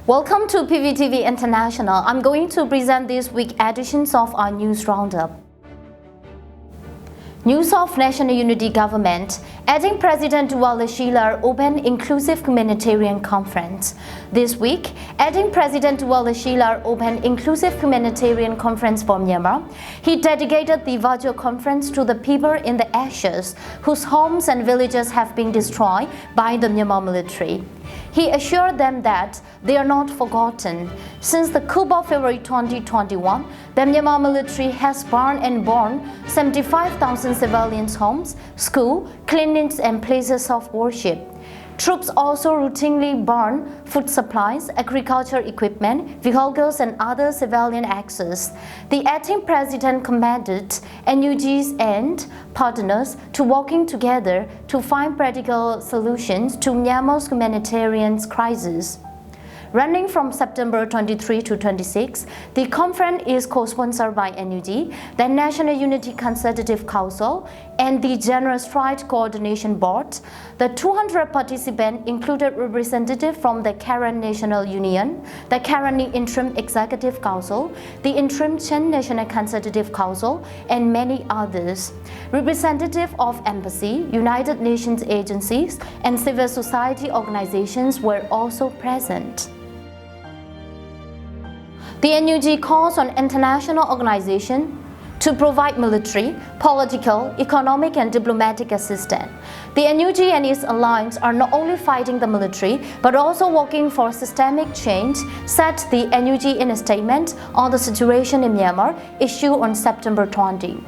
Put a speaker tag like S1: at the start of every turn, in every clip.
S1: Welcome to PVTV International. I'm going to present this week's editions of our news roundup. News of National Unity Government. Acting President Duwa Lashi opened Inclusive Humanitarian Conference. This week, Acting President Duwa Lashi opened Inclusive Humanitarian Conference for Myanmar. He dedicated the virtual conference to the people in the ashes whose homes and villages have been destroyed by the Myanmar military. He assured them that they are not forgotten. Since the coup of February 2021, the Myanmar military has burned and burned 75,000 civilians' homes, schools, clinics, and places of worship. Troops also routinely burn food supplies, agriculture equipment, vehicles, and other civilian access. The acting president commanded NUGs and partners to working together to find practical solutions to Myanmar's humanitarian crisis. Running from September 23 to 26, the conference is co-sponsored by NUG, the National Unity Consultative Council, and the General Strike Coordination Board. The 200 participants included representatives from the Karen National Union, the Karen Interim Executive Council, the Interim Chen National Consultative Council, and many others. Representatives of embassy, United Nations agencies, and civil society organizations were also present. The NUG calls on international organizations to provide military, political, economic, and diplomatic assistance. The NUG and its alliance are not only fighting the military but also working for systemic change, said the NUG in a statement on the situation in Myanmar issued on September 20.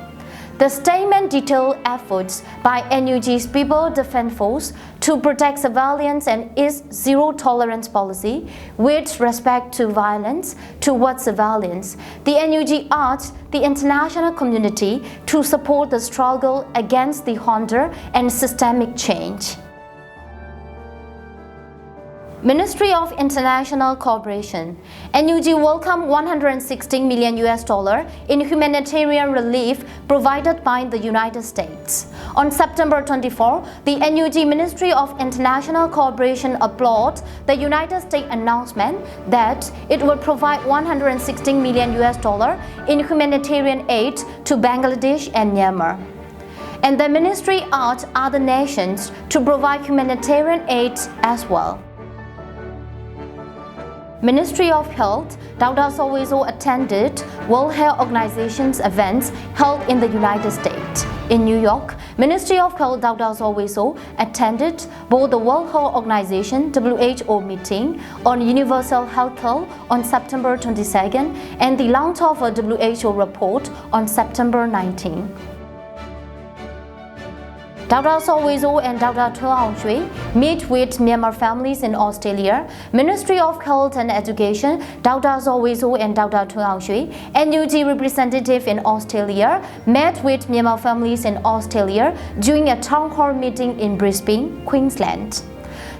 S1: The statement detailed efforts by NUG's People Defense Force to protect civilians and its zero-tolerance policy with respect to violence towards civilians. The NUG urged the international community to support the struggle against the hunger and systemic change. Ministry of International Cooperation. NUG welcomed $116 million in humanitarian relief provided by the United States. On September 24, the NUG Ministry of International Cooperation applauded the United States announcement that it would provide $116 million in humanitarian aid to Bangladesh and Myanmar. And the ministry urged other nations to provide humanitarian aid as well. Ministry of Health. Dr. Zaw Wai Soe attended World Health Organization's events held in the United States. In New York, Ministry of Health Dr. Zaw Wai Soe attended both the World Health Organization WHO meeting on universal healthcare on September 22nd and the launch of a WHO report on September 19. Dr. Zaw Wai Soe and Dr. Tun Aung Shwe meet with Myanmar families in Australia. Ministry of Health and Education, Dr. Zaw Wai Soe and Dr. Tun Aung Shwe, NUG representative in Australia, met with Myanmar families in Australia during a town hall meeting in Brisbane, Queensland.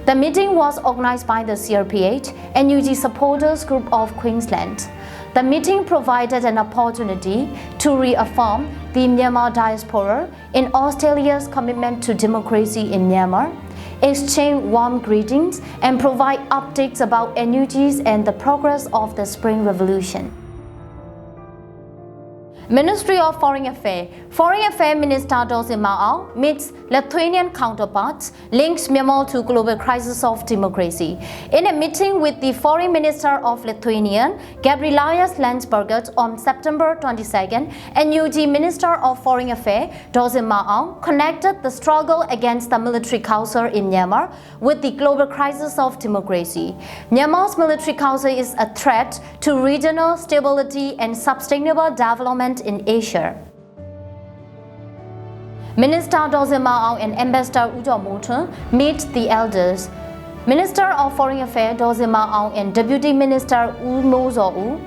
S1: The meeting was organized by the CRPH, NUG Supporters Group of Queensland. The meeting provided an opportunity to reaffirm the Myanmar diaspora in Australia's commitment to democracy in Myanmar, exchange warm greetings, and provide updates about NUGs and the progress of the Spring Revolution. Ministry of Foreign Affairs. Foreign Affairs Minister Mao meets Lithuanian counterparts, links Myanmar to global crisis of democracy. In a meeting with the Foreign Minister of Lithuanian, Gabrielius Landsbergis on September 22nd, NUG Minister of Foreign Affairs Mao connected the struggle against the military council in Myanmar with the global crisis of democracy. Myanmar's military council is a threat to regional stability and sustainable development in Asia. Minister Mao and Ambassador Moton meet the elders. Minister of Foreign Affairs Mao and Deputy Minister Zaw.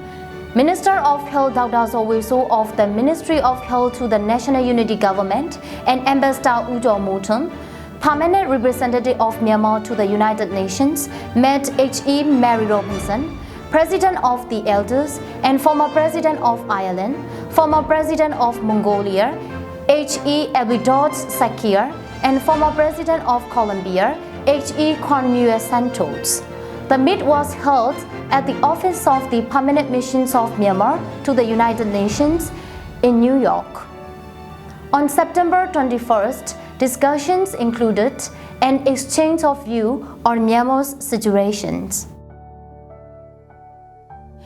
S1: Minister of Health Dr. Zaw Wai Soe of the Ministry of Health to the National Unity Government and Ambassador Moton, Permanent Representative of Myanmar to the United Nations, met H.E. Mary Robinson, President of the Elders and former President of Ireland, former President of Mongolia, H.E. Abidot Sakir, and former President of Colombia, H.E. Cornelius Santos. The meet was held at the office of the Permanent Missions of Myanmar to the United Nations in New York. On September 21st, discussions included an exchange of views on Myanmar's situations.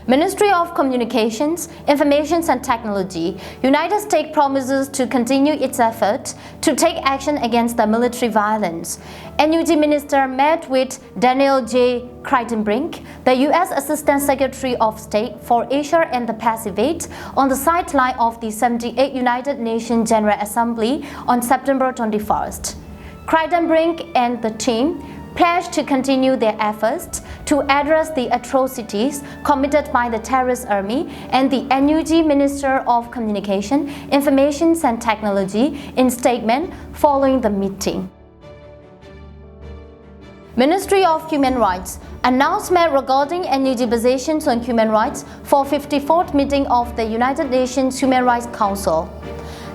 S1: Ministry of Communications, Information and Technology, United States promises to continue its effort to take action against the military violence. NUG Minister met with Daniel J. Creighton-Brink, the U.S. Assistant Secretary of State for Asia and the Pacific, on the sideline of the 78th United Nations General Assembly on September 21st. Creighton-Brink and the team pledged to continue their efforts to address the atrocities committed by the terrorist army and the NUG Minister of Communication, Information and Technology in statement following the meeting. Ministry of Human Rights announcement regarding NUG positions on human rights for 54th meeting of the United Nations Human Rights Council.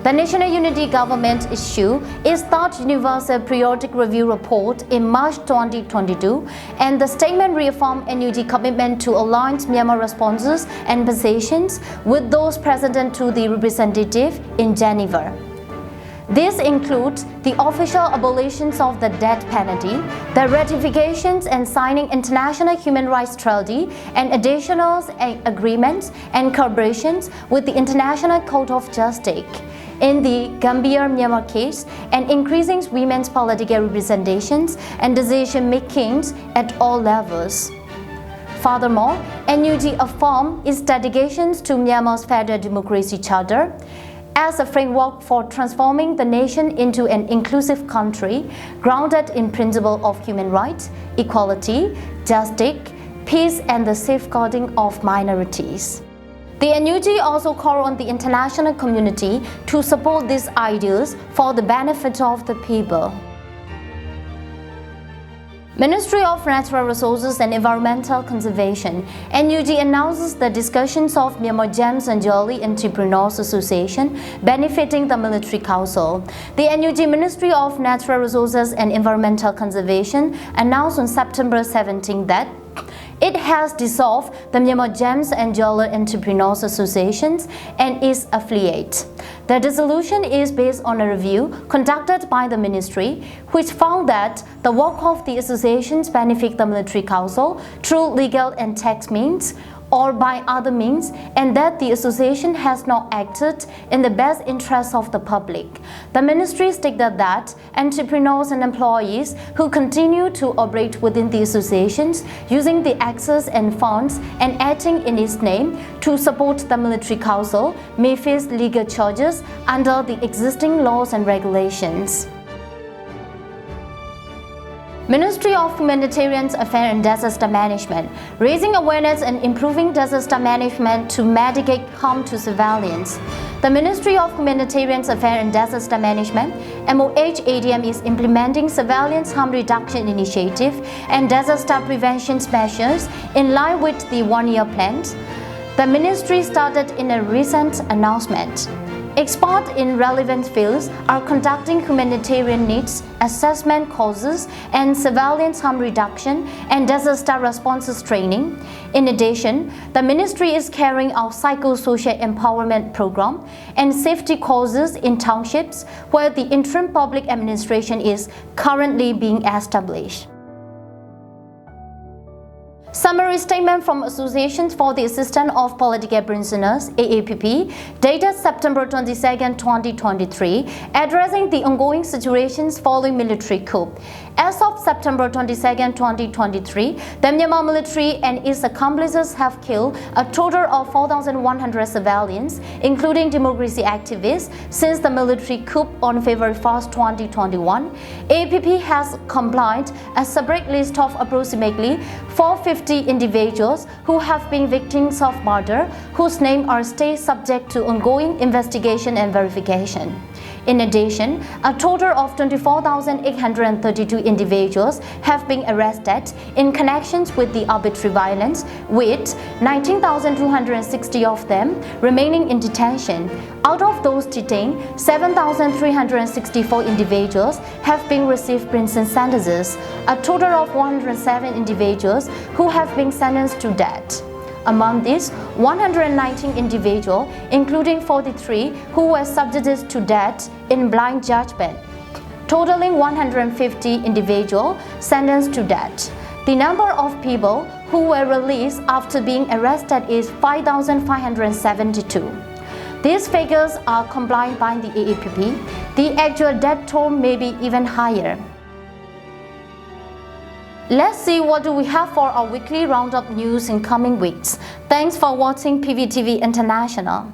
S1: The National Unity Government issued its third Universal Periodic Review report in March 2022, and the statement reaffirmed NUG commitment to align Myanmar responses and positions with those presented to the representative in Geneva. This includes the official abolition of the death penalty, the ratifications and signing international human rights treaty and additional agreements and collaborations with the International Court of Justice in the Gambia Myanmar case, and increasing women's political representations and decision-making at all levels. Furthermore, NUG affirmed its dedications to Myanmar's Federal Democracy Charter as a framework for transforming the nation into an inclusive country grounded in principles of human rights, equality, justice, peace, and the safeguarding of minorities. The NUG also called on the international community to support these ideals for the benefit of the people. Ministry of Natural Resources and Environmental Conservation, NUG announces the discussions of Myanmar Gems and Jewelry Entrepreneurs Association benefiting the Military Council. The NUG Ministry of Natural Resources and Environmental Conservation announced on September 17 that it has dissolved the Myanmar Gems and Jewelry Entrepreneurs Associations and its affiliates. The dissolution is based on a review conducted by the ministry, which found that the work of the associations benefit the Military Council through legal and tax means or by other means, and that the association has not acted in the best interest of the public. The ministry stated that entrepreneurs and employees who continue to operate within the associations using the access and funds and acting in its name to support the Military Council may face legal charges under the existing laws and regulations. Ministry of Humanitarian Affairs and Disaster Management, raising awareness and improving disaster management to mitigate harm to civilians. The Ministry of Humanitarian Affairs and Disaster Management (MOH-ADM) is implementing civilian harm reduction initiative and disaster prevention measures in line with the one-year plan. The ministry started in a recent announcement. Experts in relevant fields are conducting humanitarian needs assessment courses and civilian harm reduction and disaster responses training. In addition, the ministry is carrying out psychosocial empowerment program and safety courses in townships where the interim public administration is currently being established. Summary statement from Associations for the Assistance of Political Prisoners (AAPP) dated September 22, 2023, addressing the ongoing situations following military coup. As of September 22, 2023, the Myanmar military and its accomplices have killed a total of 4,100 civilians, including democracy activists, since the military coup on February 1, 2021. AAPP has compiled a separate list of approximately 450 individuals who have been victims of murder, whose names are still subject to ongoing investigation and verification. In addition, a total of 24,832 individuals have been arrested in connections with the arbitrary violence, with 19,260 of them remaining in detention. Out of those detained, 7,364 individuals have been received prison sentences, a total of 107 individuals who have been sentenced to death. Among these, 119 individuals, including 43 who were subjected to death in blind judgment, totaling 150 individuals sentenced to death. The number of people who were released after being arrested is 5,572. These figures are compiled by the AAPP. The actual death toll may be even higher. Let's see what do we have for our weekly roundup news in coming weeks. Thanks for watching PVTV International.